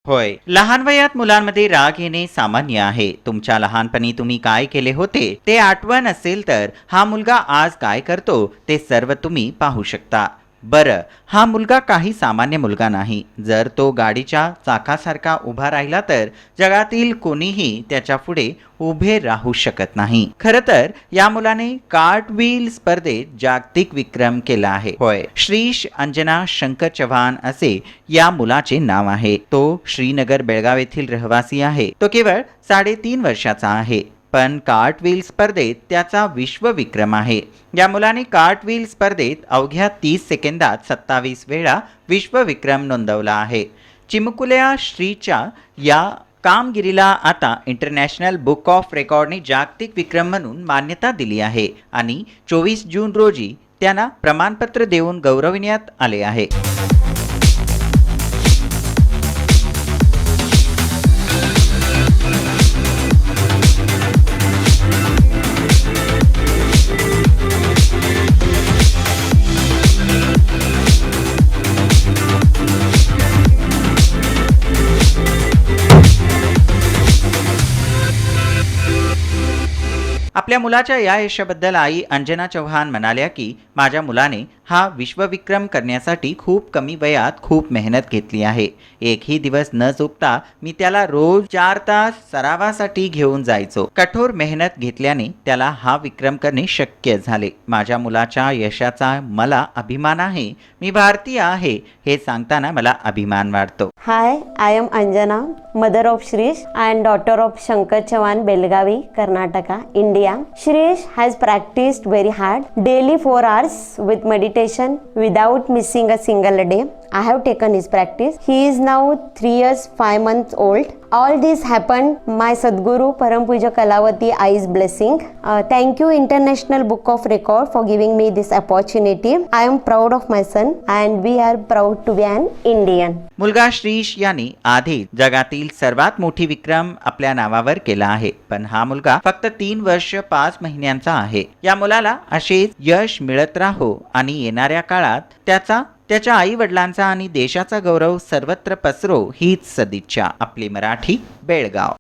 होय, लहान वयात मुलांमध्ये राग येणे सामान्य आहे. तुमच्या लहानपणी तुम्ही काय केले होते ते आठवण असेल तर हा मुलगा आज काय करतो ते सर्व तुम्ही पाहू शकता. बरं, हा मुलगा काही सामान्य मुलगा नाही. जर तो गाडीच्या चाकासारखा उभा राहिला तर जगातील कोणीही त्याच्या पुढे उभे राहू शकत नाही. खरं तर या मुलाने कार्टव्हील स्पर्धेत जागतिक विक्रम केला आहे. होय, श्रीश अंजना शंकर चव्हाण असे या मुलाचे नाव आहे. तो श्रीनगर बेळगाव येथील रहिवासी आहे. तो केवळ 3.5 वर्षाचा आहे, पण कार्टव्हील स्पर्धेत त्याचा विश्व विक्रम आहे. या मुलाने कार्टव्हील स्पर्धेत अवघ्या 30 सेकंदात 27 वेळा विश्व विक्रम नोंदवला आहे. चिमुकुल्या श्रीच्या या कामगिरीला आता इंटरनॅशनल बुक ऑफ रेकॉर्डने जागतिक विक्रम म्हणून मान्यता दिली आहे आणि 24 जून रोजी त्यांना प्रमाणपत्र देऊन गौरविण्यात आले आहे. आपल्या मुलाच्या या यशाबद्दल आई अंजना चव्हाण म्हणाल्या की माझ्या मुलाने हा विश्वविक्रम करण्यासाठी खूप कमी वयात खूप मेहनत घेतली आहे. एकही दिवस न चुकता मी त्याला रोज 4 तास सरावासाठी घेऊन जायचो. कठोर मेहनत घेतल्याने त्याला हा विक्रम करणे शक्य झाले. माझ्या मुलाच्या यशाचा मला अभिमान आहे. मी भारतीय आहे हे सांगताना मला अभिमान वाटतो. Hi, I am Anjana, mother of Shrish and daughter of Shankar Chavan, Belgavi, Karnataka, India. Shrish has practiced very hard, daily 4 hours with meditation without missing a single day. I have taken his practice. He is now 3 years 5 months old. All this happened my Sadguru Param Puja Kalavati Ai's blessing. Thank you International Book of Record for giving me this opportunity. I am proud of my son and we are proud to be an Indian. मुलगा श्रीश याने आधी जगातील सर्वात मोठी विक्रम आपल्या नावावर केला आहे, पण हा मुलगा फक्त 3 वर्ष 5 महिन्यांचा आहे. या मुलाला असेच यश मिळत राहो आणि येणाऱ्या काळात त्याच्या आई वडिलांचा आणि देशाचा गौरव सर्वत्र पसरो हीच सदिच्छा. आपली मराठी, बेळगाव.